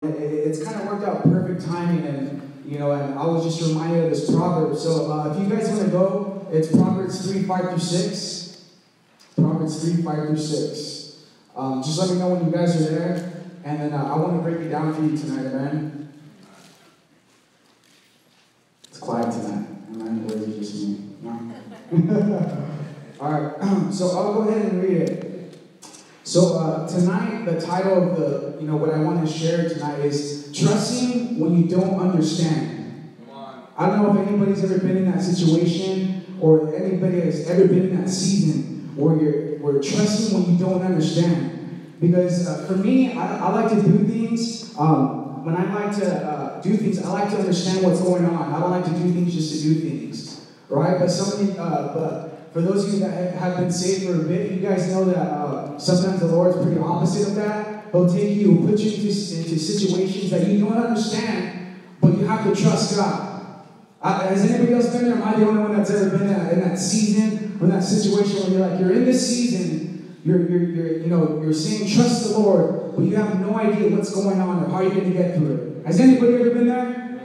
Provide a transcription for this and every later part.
It's kind of worked out perfect timing, and I was just reminded of this proverb. So if you guys want to go, it's Proverbs 3:5-6. Proverbs 3:5-6. Just let me know when you guys are there, and then I want to break it down for you tonight, amen. It's quiet tonight, amen. Or is it just me? No. All right. So I'll go ahead and read it. So tonight, the title of what I want to share tonight is Trusting When You Don't Understand. Come on. I don't know if anybody's ever been in that situation, or anybody has ever been in that season where you're trusting when you don't understand. Because for me, I like to do things. When I like to do things, I like to understand what's going on. I don't like to do things just to do things, right? But for those of you that have been saved for a bit, you guys know that sometimes the Lord's pretty opposite of that. He'll take you and put you into situations that you don't understand, but you have to trust God. Has anybody else been there? Am I the only one that's ever been in that season or that situation where you're in this season, you're saying trust the Lord, but you have no idea what's going on or how you're going to get through it? Has anybody ever been there?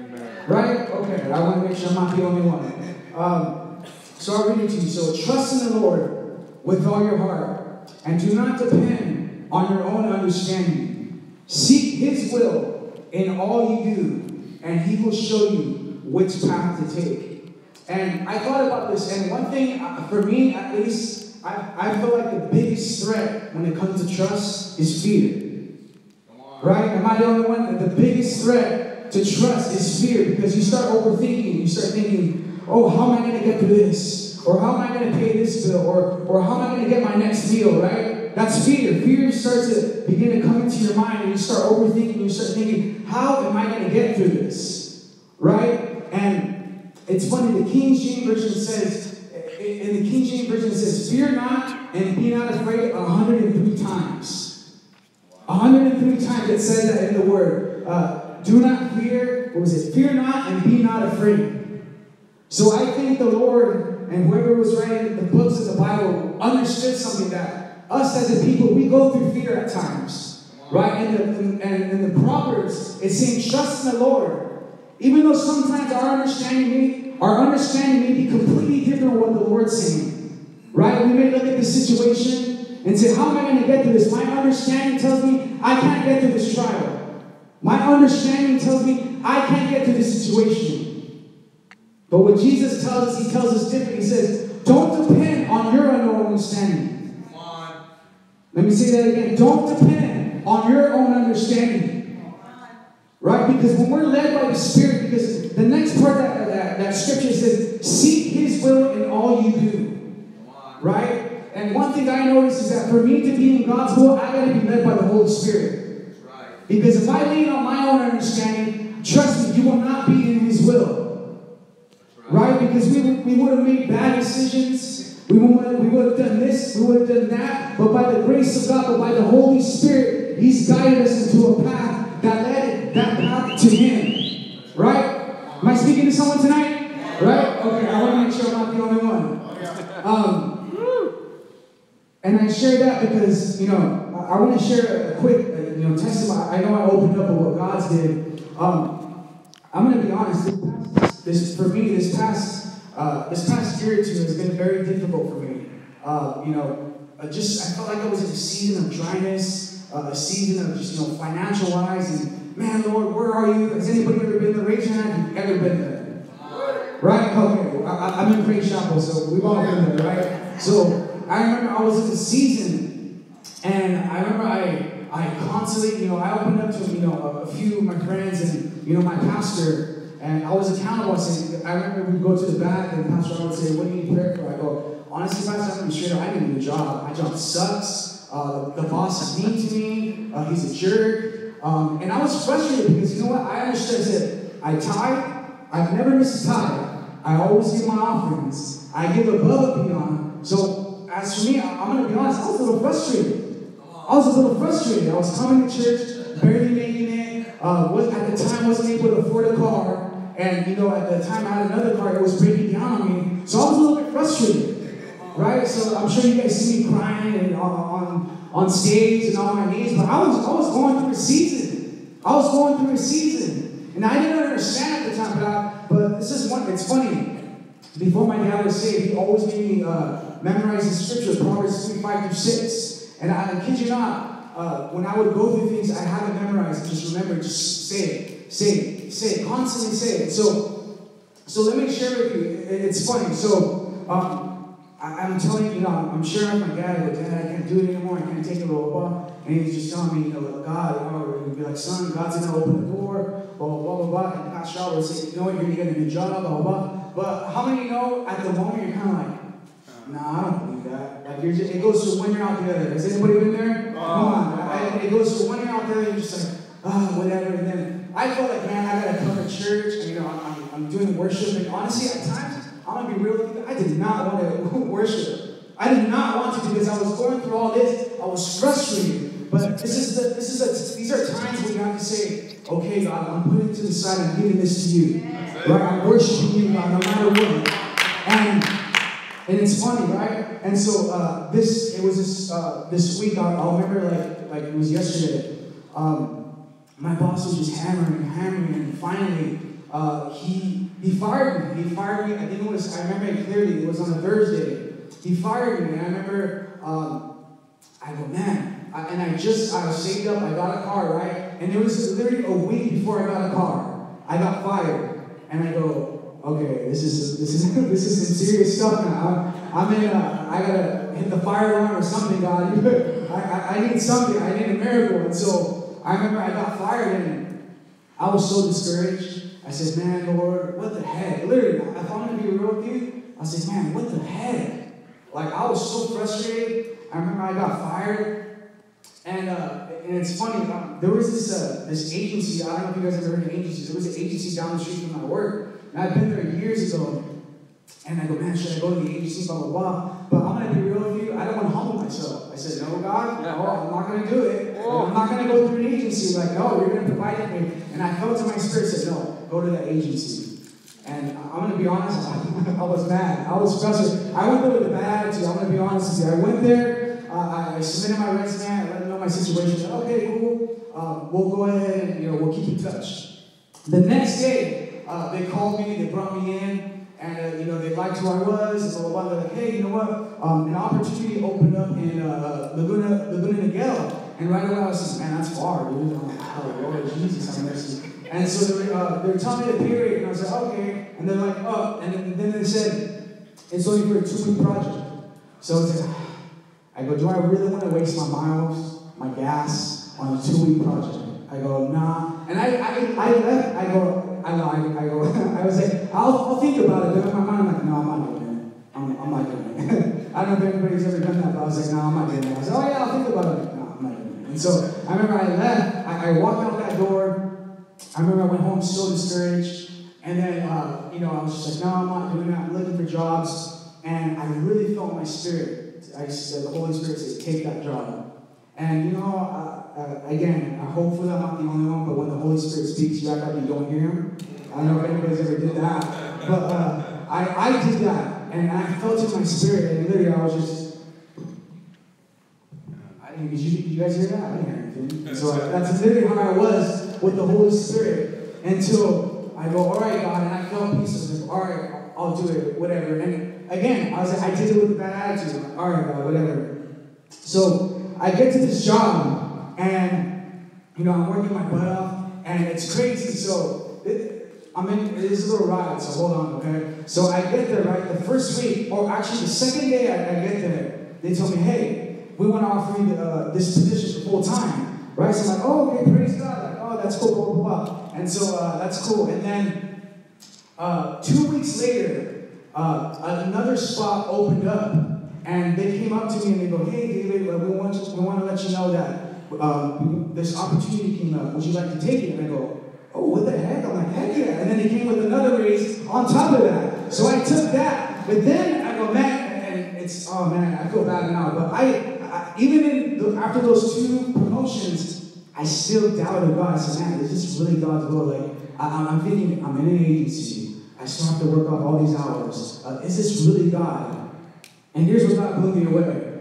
Right? Okay. I want to make sure I'm not the only one. So I'll read it to you. So trust in the Lord with all your heart, and do not depend on your own understanding. Seek His will in all you do, and He will show you which path to take. And I thought about this, and one thing, for me at least, I feel like the biggest threat when it comes to trust is fear. Right? Am I the only one? The biggest threat to trust is fear, because you start overthinking. You start thinking, oh, how am I going to get through this? Or how am I going to pay this bill? Or how am I going to get my next meal, right? That's fear. Fear starts to begin to come into your mind, and you start overthinking. You start thinking, how am I going to get through this? Right? And it's funny, the King James Version says, in the King James Version it says, fear not and be not afraid 103 times. 103 times it says that in the word. Do not fear, what was it? Fear not and be not afraid. So I think the Lord and whoever was writing the books of the Bible understood something, that us as a people, we go through fear at times. Right? And in the Proverbs, it's saying, trust in the Lord. Even though sometimes our understanding may be completely different from what the Lord's saying. Right? We may look at the situation and say, how am I going to get through this? My understanding tells me I can't get through this trial. My understanding tells me I can't get through this situation. But what Jesus tells us, He tells us different. He says, don't depend on your own understanding. Come on. Let me say that again. Don't depend on your own understanding. Right? Because when we're led by the Spirit, because the next part of that scripture says, seek His will in all you do. Right? And one thing I noticed is that for me to be in God's will, I got to be led by the Holy Spirit. That's right. Because if I lean on my own understanding, trust me, you will not be in His will. Right? Because we would have made bad decisions. We would have done this. We would have done that. But by the grace of God, but by the Holy Spirit, He's guided us into a path that led that path to Him. Right? Am I speaking to someone tonight? Right? Okay, I want to make sure I'm not the only one. And I share that because, I want to share a quick testimony. I know I opened up with what God's did. I'm going to be honest. This past year or two has been very difficult for me. I felt like I was in a season of dryness, a season of just, financial wise, and man, Lord, where are you? Has anybody ever been there? Raise your hand if you've ever been there. Right? Okay. I'm in Praise Chapel, so we've all been there, right? So I remember I was in a season, and I remember I constantly, I opened up to, a few of my friends and, my pastor. And I was accountable. I remember we'd go to the back, and Pastor would say, what do you need prayer for? I go, honestly, Pastor, I'm going to be straight up, I need a job. My job sucks. The boss is mean to me. He's a jerk. And I was frustrated because, you know what? I understood that I tithe. I've never missed a tithe. I always give my offerings. I give above and beyond. So, as for me, I'm going to be honest, I was a little frustrated. I was coming to church, barely making it. At the time, wasn't able to afford a car. And, at the time I had another car that was breaking down on me. So I was a little bit frustrated. Right? So I'm sure you guys see me crying and on stage and on my knees. But I was going through a season. I was going through a season, and I didn't understand at the time, but this is one, it's funny. Before my dad was saved, he always made me memorize the scripture, Proverbs 3:5-6. And I kid you not, when I would go through things, I had it memorized. Just remember, just say it, constantly say it. So let me share with you. It's funny. So I'm telling you, I'm sharing with my dad, like, Dad, I can't do it anymore. I can't take it, blah, blah, blah. And he's just telling me, God, he'd be like, son, God's going to open the door, blah, blah, blah, blah, blah. And Pastor Al would say, you know what, you're going to get a new job, blah, blah, blah. But how many know at the moment you're kind of like, nah, I don't believe that. Like, it goes to when you're out together. Has anybody been there? Come on. It goes to when you're out there, you're just like, whatever. And then I felt like, man, I got to come to church. And, I'm doing worship. And honestly, at times, I'm going to be real with you, I did not want to worship. I did not want to because I was going through all this. I was frustrated. But these are times where you have to say, okay, God, I'm putting it to the side. I'm giving this to you. Right? I'm worshiping you, God, no matter what. And it's funny, right? And so this week, I'll remember like it was yesterday. My boss was just hammering, and finally, he fired me. He fired me. I remember it clearly. It was on a Thursday. He fired me, and I remember, I go, man. I was saved up. I got a car, right? And it was literally a week before I got a car. I got fired. And I go, okay, this is some serious stuff now. I gotta hit the fire alarm or something, God. I need something. I need a miracle. And so I remember I got fired, and I was so discouraged. I said, man, Lord, what the heck? Literally, if I'm gonna be real with you, I said, man, what the heck? Like, I was so frustrated. I remember I got fired, and it's funny. There was this agency. I don't know if you guys ever heard of agencies. There was an agency down the street from my work, and I'd been there years ago. And I go, man, should I go to the agency, blah, blah, blah. But I'm going to be real with you. I don't want to humble myself. I said, no, God, no, I'm not going to do it. I'm not going to go through an agency. Like, no, you're going to provide it for me. And I felt in my spirit, said, no, go to that agency. And I'm going to be honest, I was mad. I was frustrated. I went there with a bad attitude. I'm going to be honest with you. I went there. I submitted my resume. I let them know my situation. I said, okay, cool. We'll go ahead and, we'll keep in touch. The next day, they called me. They brought me in. And, they liked who I was, and blah, blah, blah. They're like, hey, you know what? An opportunity opened up in Laguna Niguel. And right away I was like, man, that's far, dude. I'm like, oh, Lord Jesus, have mercy. And so they're telling me the pay rate, and I was like, okay. And they're like, oh. And then they said, it's only for a 2-week project. So it's like, I go, do I really want to waste my miles, my gas, on a 2-week project? I go, nah. And I left, I was like, I'll think about it. But in my mind, I'm like, no, I'm not doing it. I'm not doing it. I don't know if anybody's ever done that, but I was like, no, I'm not doing it. I was like, oh yeah, I'll think about it. No, I'm not doing it. And so I remember I left. I walked out that door. I remember I went home so discouraged. And then, I was just like, no, I'm not doing it. I'm looking for jobs. And I really felt in my spirit. The Holy Spirit said, take that job. And, again, hopefully I'm not the only one, but when the Holy Spirit speaks, you act like you don't hear him. I don't know if anybody's ever did that. But I did that, and I felt it in my spirit, and literally I was just, did you guys hear that? I didn't hear anything. And so that's literally how I was with the Holy Spirit until I go, all right, God, and I felt peace. I was like, all right, I'll do it, whatever. And again, I was like, I did it with a bad attitude. Like, all right, God, whatever. So I get to this job, and, I'm working my butt off, and it's crazy. So it is a little ride, so hold on, okay? So I get there, right? The first week, or actually the second day I get there, they tell me, hey, we want to offer you this position for full time, right? So I'm like, oh, okay, praise God. Like, oh, that's cool, blah, blah, blah. And so that's cool. And then 2 weeks later, another spot opened up, and they came up to me and they go, hey, David, we want to let you know that this opportunity came up. Would you like to take it? And I go, oh, what the heck? I'm like, heck yeah. And then they came with another raise on top of that. So I took that. But then I go, man, and it's, oh man, I feel bad now. But after those 2 promotions, I still doubted God. I said, man, is this really God's will? Like, I'm thinking, I'm in an agency. I still have to work off all these hours. Is this really God? And here's what God blew me away.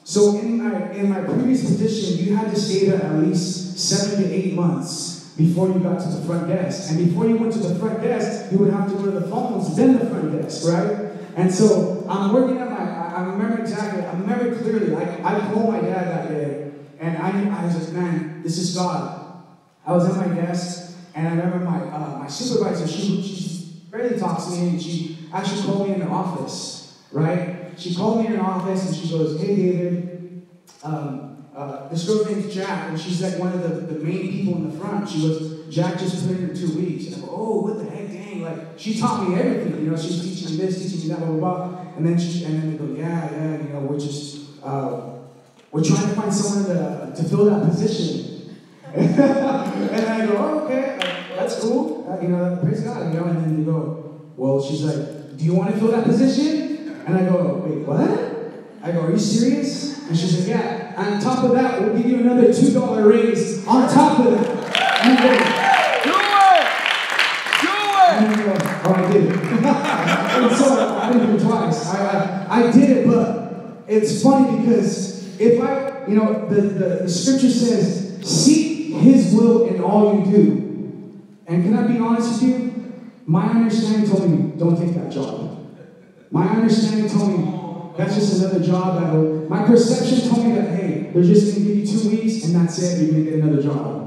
So in my previous position, you had to stay there at least 7 to 8 months before you got to the front desk. And before you went to the front desk, you would have to go to the phones, then the front desk, right? And so I'm working at I remember exactly, I remember clearly, I called my dad that day, and I was like, man, this is God. I was at my desk, and I remember my supervisor, she barely talks to me, and she actually called me in the office, right? She called me in the office, and she goes, hey, David, this girl named Jack, and she's like one of the main people in the front. She goes, Jack just put in 2 weeks. And I go, oh, what the heck, dang, like, she taught me everything, you know, she's teaching me this, teaching me that, blah, blah, blah. And then they go, yeah, you know, we're trying to find someone to fill that position. And I go, oh, okay, that's cool, you know, praise God, you know, and then they go, well, she's like, do you want to fill that position? And I go, wait, what? I go, are you serious? And she said, yeah. And on top of that, we'll give you another $2 raise on top of that. And I go, and I go, oh, I did it. And so I did it twice. I did it, but it's funny because if you know, the scripture says, seek His will in all you do. And can I be honest with you? My understanding told me, don't take that job. My understanding told me, that's just another job. My perception told me that, hey, they're just going to give you 2 weeks and that's it, you're going to get another job.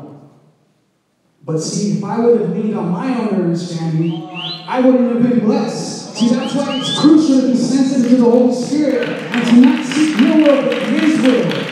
But see, if I would have leaned on my own understanding, I wouldn't have been blessed. See, that's why it's crucial to be sensitive to the Holy Spirit and to not seek your will, but His will.